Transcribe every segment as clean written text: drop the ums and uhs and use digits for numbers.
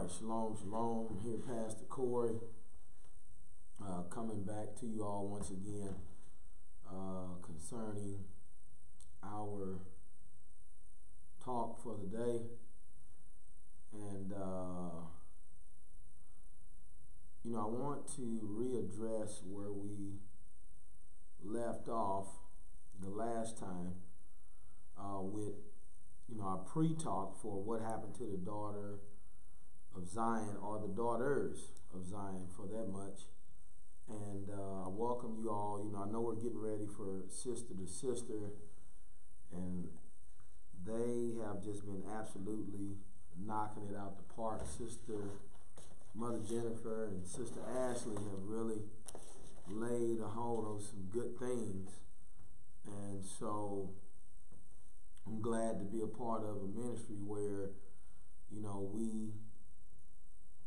right, shalom, shalom. I'm here, Pastor Corey, coming back to you all once again concerning our talk for the day. And, I want to readdress where we left off the last time with our pre-talk for what happened to the daughter of Zion, or the daughters of Zion for that much. And I welcome you all. I know we're getting ready for Sister to Sister, and they have just been absolutely knocking it out the park. Sister Mother Jennifer and Sister Ashley have really laid a hold on some good things. And so I'm glad to be a part of a ministry where, we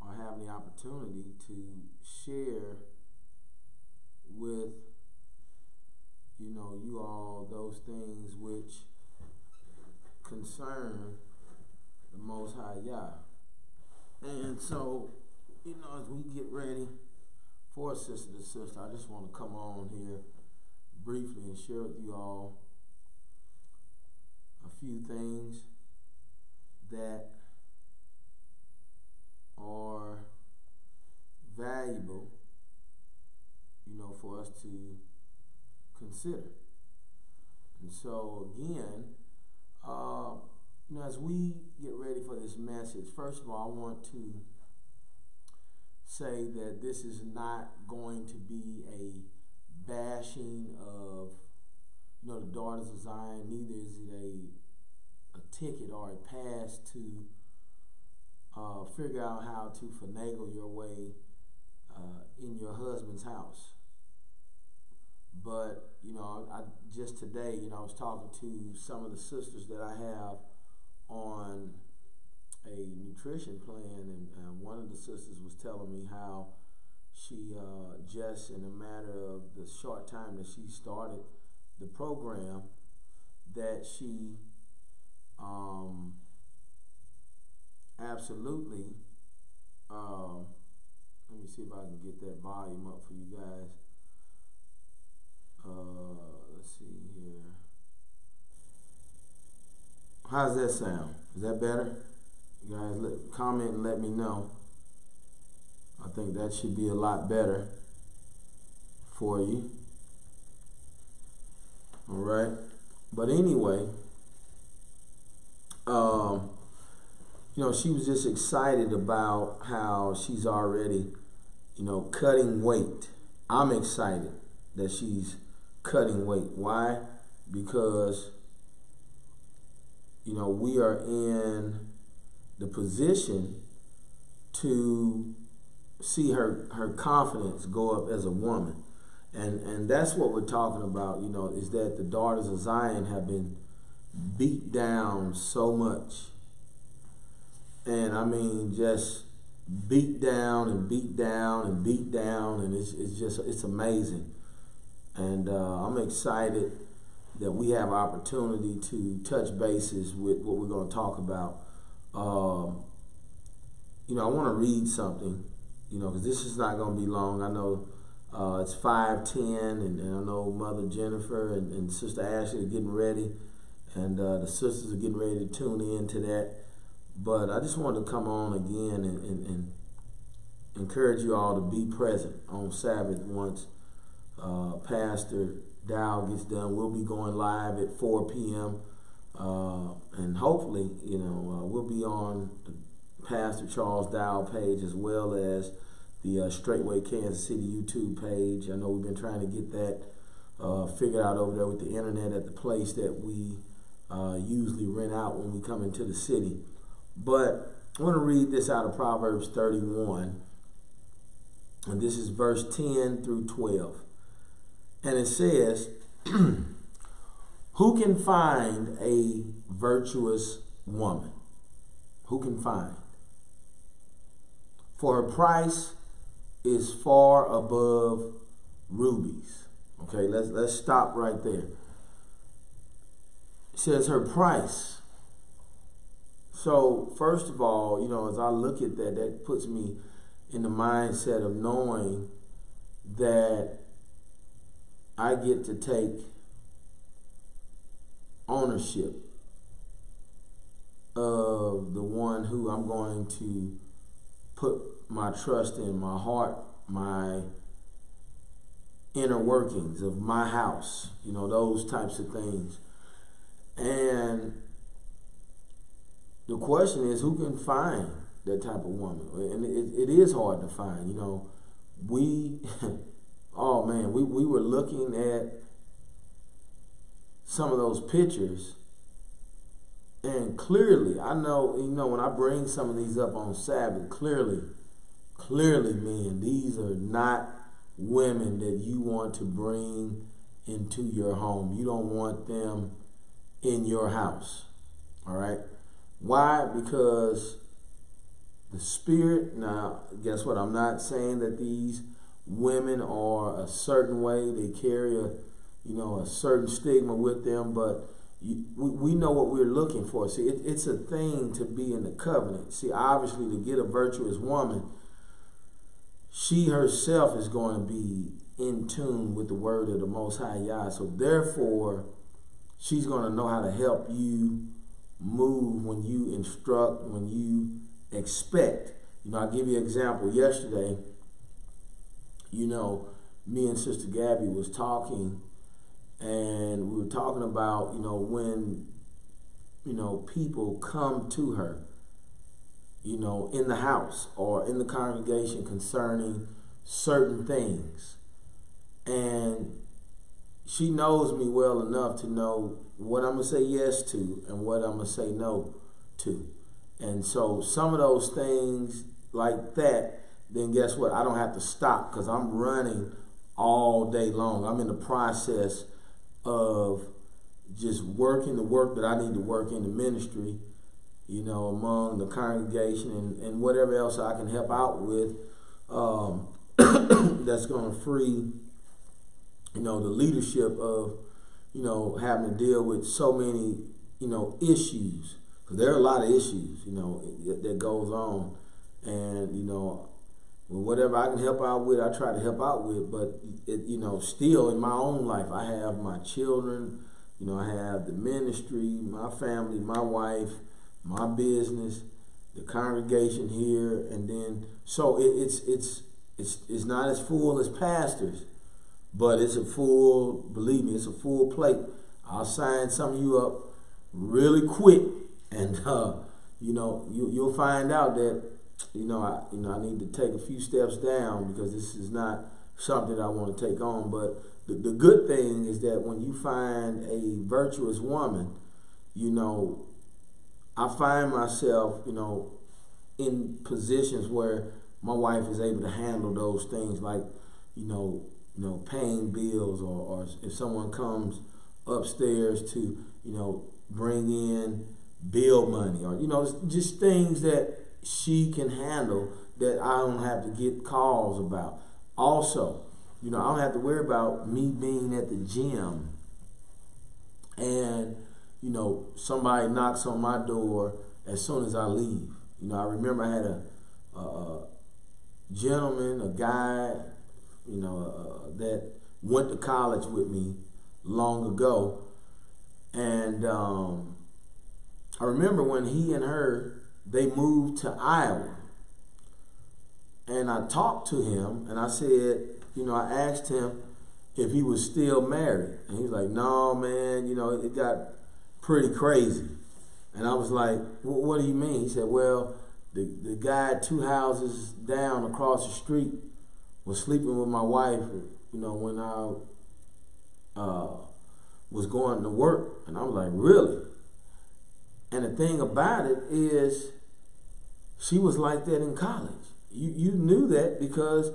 are having the opportunity to share with, you all those things which concern the Most High Yah. And so, as we get ready for Sister to Sister, I just want to come on here briefly and share with you all a few things that are valuable, for us to consider. And so again, as we get ready for this message, first of all, I want to say that this is not going to be a bashing of the daughters of Zion. Neither is it a ticket or a pass to figure out how to finagle your way in your husband's house. But I just today, I was talking to some of the sisters that I have on a nutrition plan, and one of the sisters was telling me how she just in a matter of the short time that she started the program, that she absolutely, let me see if I can get that volume up for you guys. Let's see here. How's that sound? Is that better? You guys comment and let me know. I think that should be a lot better for you. All right. But anyway, she was just excited about how she's already, cutting weight. I'm excited that she's cutting weight. Why? Because, we are in the position to see her confidence go up as a woman. And that's what we're talking about, is that the daughters of Zion have been beat down so much. And I mean, just beat down and beat down and beat down, and it's amazing. And I'm excited that we have opportunity to touch bases with what we're going to talk about. I want to read something, because this is not going to be long. I know it's 5:10, and I know Mother Jennifer and Sister Ashley are getting ready, and the sisters are getting ready to tune in to that. But I just wanted to come on again and encourage you all to be present on Sabbath once Pastor Dow gets done. We'll be going live at 4 p.m. And hopefully, we'll be on the Pastor Charles Dow page as well as the Straightway Kansas City YouTube page. I know we've been trying to get that figured out over there with the internet at the place that we usually rent out when we come into the city. But I want to read this out of Proverbs 31, and this is verse 10 through 12. And it says, who can find a virtuous woman? Who can find? For her price is far above rubies. Okay, let's stop right there. It says her price So first of all, as I look at that, that puts me in the mindset of knowing that I get to take ownership of the one who I'm going to put my trust in, my heart, my inner workings of my house, those types of things. And the question is, who can find that type of woman? And it is hard to find. We, oh man, we were looking at some of those pictures, and clearly, I know, when I bring some of these up on Sabbath, clearly, men, these are not women that you want to bring into your home. You don't want them in your house. All right? Why? Because the spirit, now, guess what? I'm not saying that these women are a certain way. They carry a certain stigma with them, but we know what we're looking for. See, it's a thing to be in the covenant. See, obviously, to get a virtuous woman, she herself is going to be in tune with the word of the Most High Yah. So therefore, she's going to know how to help you move when you instruct, when you expect. I'll give you an example. Yesterday, me and Sister Gabby was talking, and we were talking about, when, people come to her, in the house or in the congregation concerning certain things. And she knows me well enough to know what I'm going to say yes to and what I'm going to say no to. And so some of those things like that, then guess what? I don't have to stop because I'm running all day long. I'm in the process of just working the work that I need to work in the ministry, among the congregation and whatever else I can help out with, that's going to free, the leadership of, having to deal with so many, issues. Because there are a lot of issues, that goes on. And, whatever I can help out with, I try to help out with. But, still in my own life, I have my children, I have the ministry, my family, my wife, my business, the congregation here, and then so it's not as full as pastors, but it's a full, believe me, it's a full plate. I'll sign some of you up really quick, and you'll find out that I need to take a few steps down because this is not something that I want to take on. But the good thing is that when you find a virtuous woman, I find myself, in positions where my wife is able to handle those things, like, paying bills, or if someone comes upstairs to, bring in bill money, or, just things that she can handle that I don't have to get calls about. Also, I don't have to worry about me being at the gym and, somebody knocks on my door as soon as I leave. I remember I had a gentleman, a guy, that went to college with me long ago. And I remember when he and her, they moved to Iowa. And I talked to him, and I said, I asked him if he was still married. And he's like, no, man, it got pretty crazy. And I was like, what do you mean? He said, well, the guy 2 houses down across the street was sleeping with my wife, when I was going to work. And I was like, really? And the thing about it is, she was like that in college. You knew that because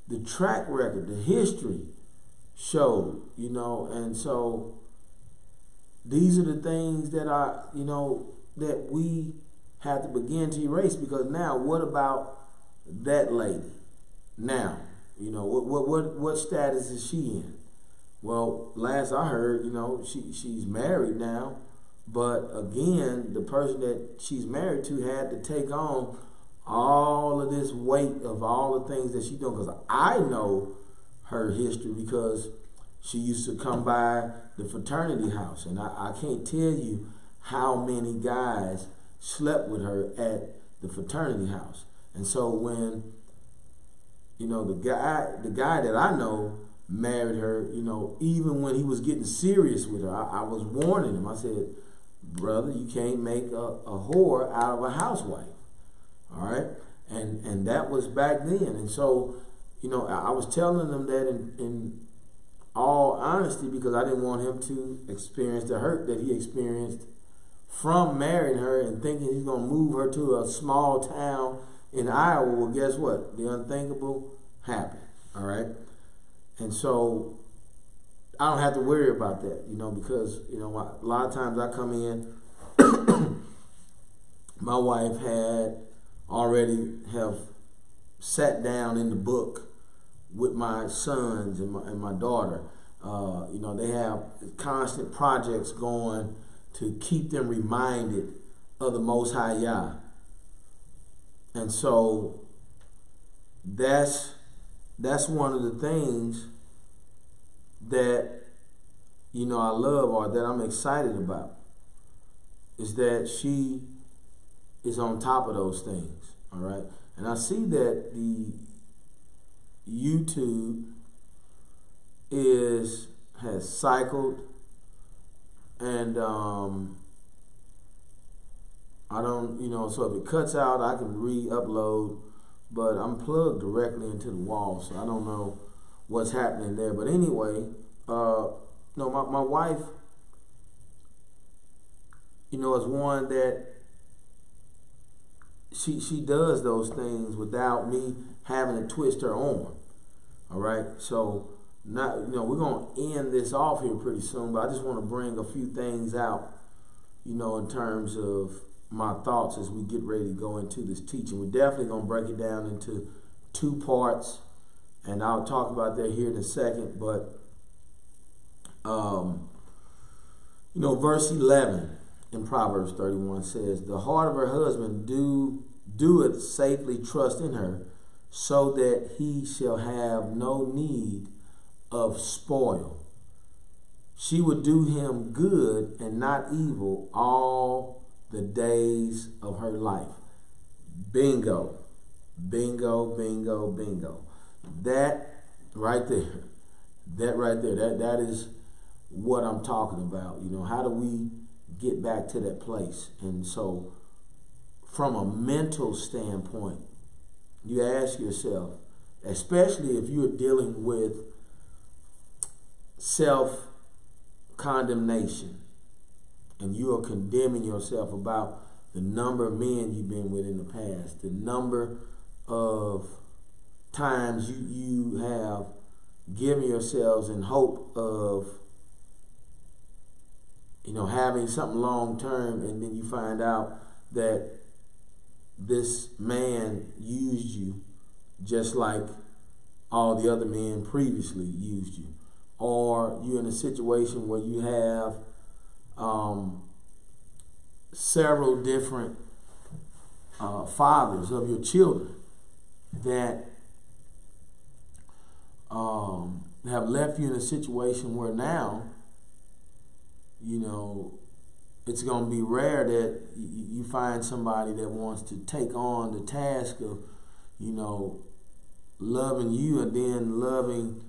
the track record, the history showed, and so these are the things that that we have to begin to erase, because now what about that lady? Now, what status is she in? Well, last I heard, she's married now, But again, the person that she's married to had to take on all of this weight of all the things that she's doing. Because I know her history because she used to come by the fraternity house. And I can't tell you how many guys slept with her at the fraternity house. And so when, the guy that I know married her, even when he was getting serious with her, I was warning him. I said, brother, you can't make a whore out of a housewife. All right? And that was back then. And so, I was telling them that in all honesty because I didn't want him to experience the hurt that he experienced from marrying her and thinking he's going to move her to a small town in Iowa. Well, guess what? The unthinkable happened. All right? And so I don't have to worry about that, because, a lot of times I come in, my wife had already have sat down in the book with my sons and my daughter. They have constant projects going to keep them reminded of the Most High Yah. And so that's one of the things that, I love or that I'm excited about is that she is on top of those things, all right? And I see that the YouTube has cycled, and I don't, so if it cuts out, I can re-upload, but I'm plugged directly into the wall, so I don't know what's happening there. But anyway, my wife, is one that she does those things without me having to twist her arm. All right, so we're gonna end this off here pretty soon, but I just want to bring a few things out, in terms of my thoughts as we get ready to go into this teaching. We're definitely gonna break it down into 2 parts, and I'll talk about that here in a second. But verse 11 in Proverbs 31 says, "The heart of her husband doeth safely trust in her, so that he shall have no need of spoil. She would do him good and not evil all the days of her life." Bingo. Bingo, bingo, bingo. That right there, that is what I'm talking about. How do we get back to that place? And so from a mental standpoint, you ask yourself, especially if you're dealing with self-condemnation and you are condemning yourself about the number of men you've been with in the past, the number of times you have given yourselves in hope of having something long term, and then you find out that this man used you just like all the other men previously used you. Or you're in a situation where you have several different fathers of your children that have left you in a situation where now, it's going to be rare that you find somebody that wants to take on the task of, loving you and then loving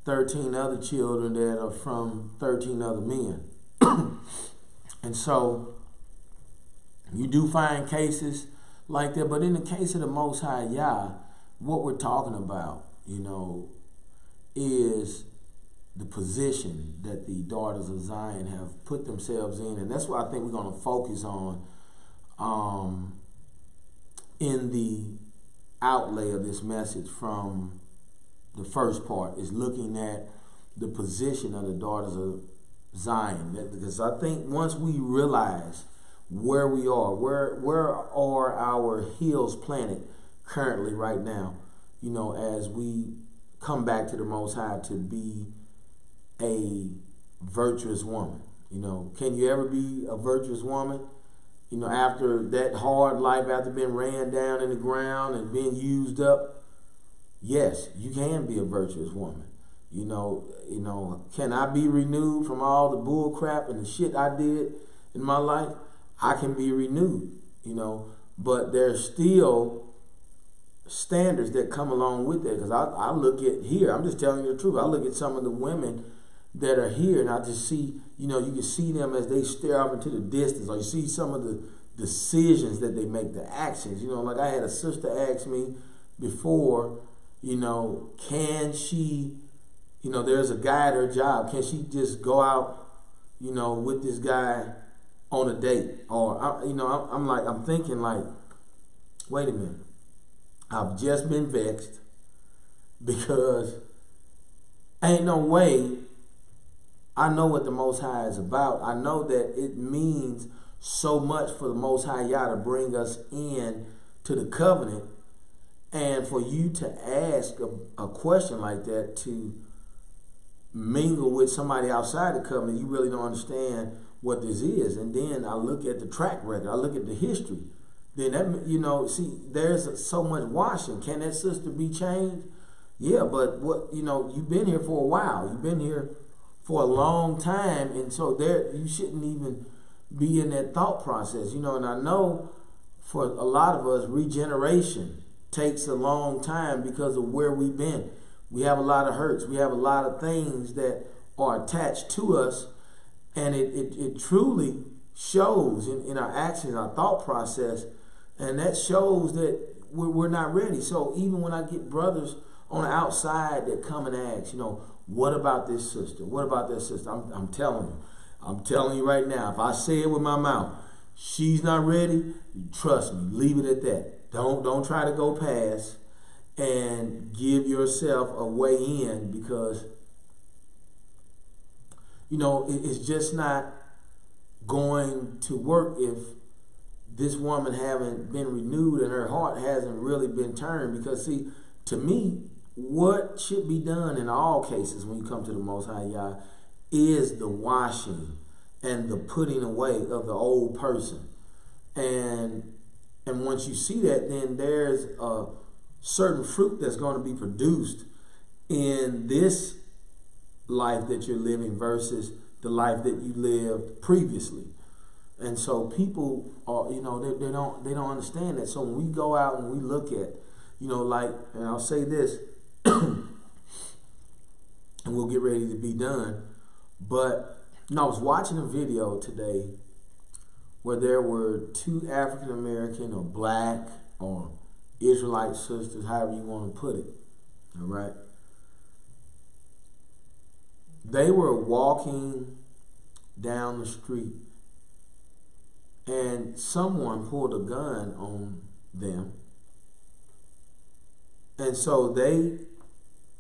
13 other children that are from 13 other men. And so you do find cases like that, but in the case of the Most High Yah, what we're talking about, is the position that the daughters of Zion have put themselves in. And that's what I think we're going to focus on in the outlay of this message from the first part, is looking at the position of the daughters of Zion. Because I think once we realize where we are, where are our heels planted currently right now, as we come back to the Most High to be a virtuous woman. You know, can you ever be a virtuous woman? You know, after that hard life, after being ran down in the ground and being used up, yes, you can be a virtuous woman. You know, can I be renewed from all the bull crap and the shit I did in my life? I can be renewed, you know, but there's still standards that come along with that. Because I look at here, I'm just telling you the truth. I look at some of the women that are here, and I just see, you know, you can see them as they stare off into the distance, or you see some of the decisions that they make, the actions. You know, like I had a sister ask me before, you know, can she, you know, there's a guy at her job, can she just go out, you know, with this guy on a date? Or, you know, I'm thinking like, wait a minute. I've just been vexed because ain't no way. I know what the Most High is about. I know that it means so much for the Most High Yah to bring us in to the covenant, and for you to ask a question like that, to mingle with somebody outside the covenant, you really don't understand what this is. And then I look at the track record, I look at the history. Then that, you know, see, there's so much washing. Can that sister be changed? Yeah, but what, you know, you've been here for a while. You've been here for a long time, and so there you shouldn't even be in that thought process, you know. And I know for a lot of us, regeneration takes a long time because of where we've been. We have a lot of hurts. We have a lot of things that are attached to us, and it truly shows in our actions, our thought process, and that shows that we're not ready. So even when I get brothers on the outside that come and ask, you know, what about this sister? What about that sister? I'm telling you right now, if I say it with my mouth, she's not ready, trust me, leave it at that. Don't try to go past and give yourself a way in, because, you know, it's just not going to work if this woman haven't been renewed and her heart hasn't really been turned. Because, see, to me, what should be done in all cases when you come to the Most High Yah is the washing and the putting away of the old person. And once you see that, then there's a certain fruit that's going to be produced in this life that you're living versus the life that you lived previously. And so people are, you know, they don't understand that. So when we go out and we look at, you know, like, and I'll say this, and we'll get ready to be done. But, you know, I was watching a video today where there were two African American or black or Israelite sisters, however you want to put it. All right. They were walking down the street, and someone pulled a gun on them. And so they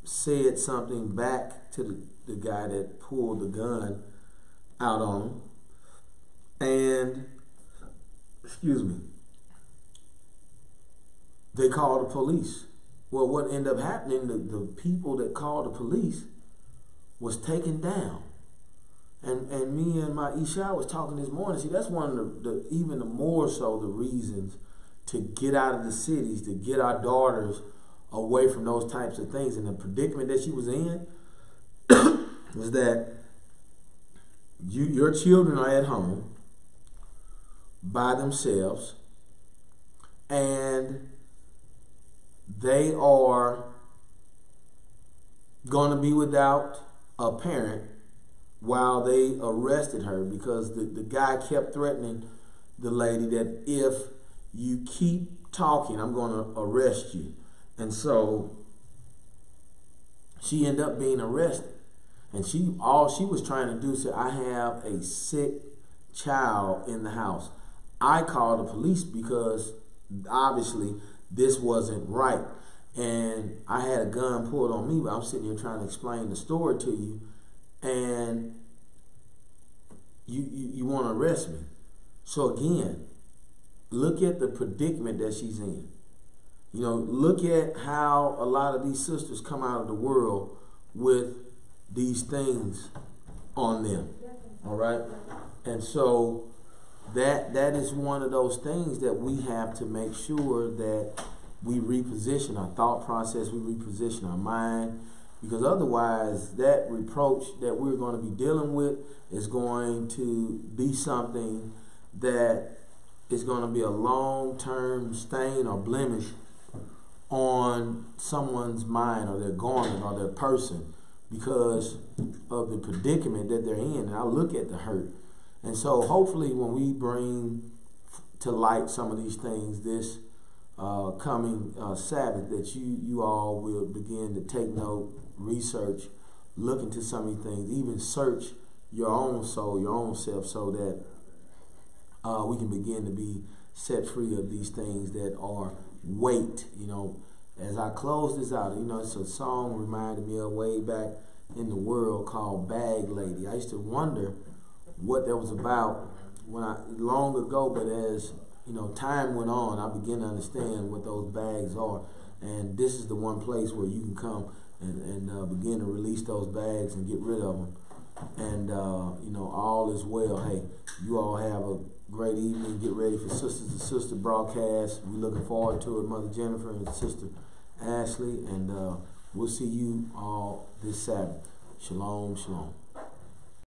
said something back to the guy that pulled the gun out on them. And, excuse me, they called the police. Well, what ended up happening, the people that called the police was taken down. And me and my Isha was talking this morning. See, that's one of the even more so the reasons to get out of the cities, to get our daughters away from those types of things. And the predicament that she was in was that your children are at home by themselves, and they are going to be without a parent while they arrested her, because the guy kept threatening the lady that if you keep talking, I'm going to arrest you. And so she ended up being arrested. And all she was trying to do is say, I have a sick child in the house. I called the police because obviously this wasn't right. And I had a gun pulled on me, but I'm sitting here trying to explain the story to you. And you want to arrest me. So again, look at the predicament that she's in. You know, look at how a lot of these sisters come out of the world with these things on them. All right, and so that is one of those things that we have to make sure that we reposition our thought process, we reposition our mind, because otherwise that reproach that we're going to be dealing with is going to be something that is going to be a long-term stain or blemish on someone's mind or their garment or their person because of the predicament that they're in. And I look at the hurt. And so hopefully when we bring to light some of these things this coming Sabbath, that you all will begin to take note, research, look into some of these things, even search your own soul, your own self, so that we can begin to be set free of these things that are weight. You know, as I close this out, you know, it's a song reminded me of way back in the world called Bag Lady. I used to wonder what that was about long ago, but as you know, time went on, I began to understand what those bags are, and this is the one place where you can come and begin to release those bags and get rid of them, and you know, all is well. Hey, you all have a great evening. Get ready for Sisters to Sister broadcast. We're looking forward to it, Mother Jennifer and Sister Ashley, and we'll see you all this Sabbath. Shalom, shalom.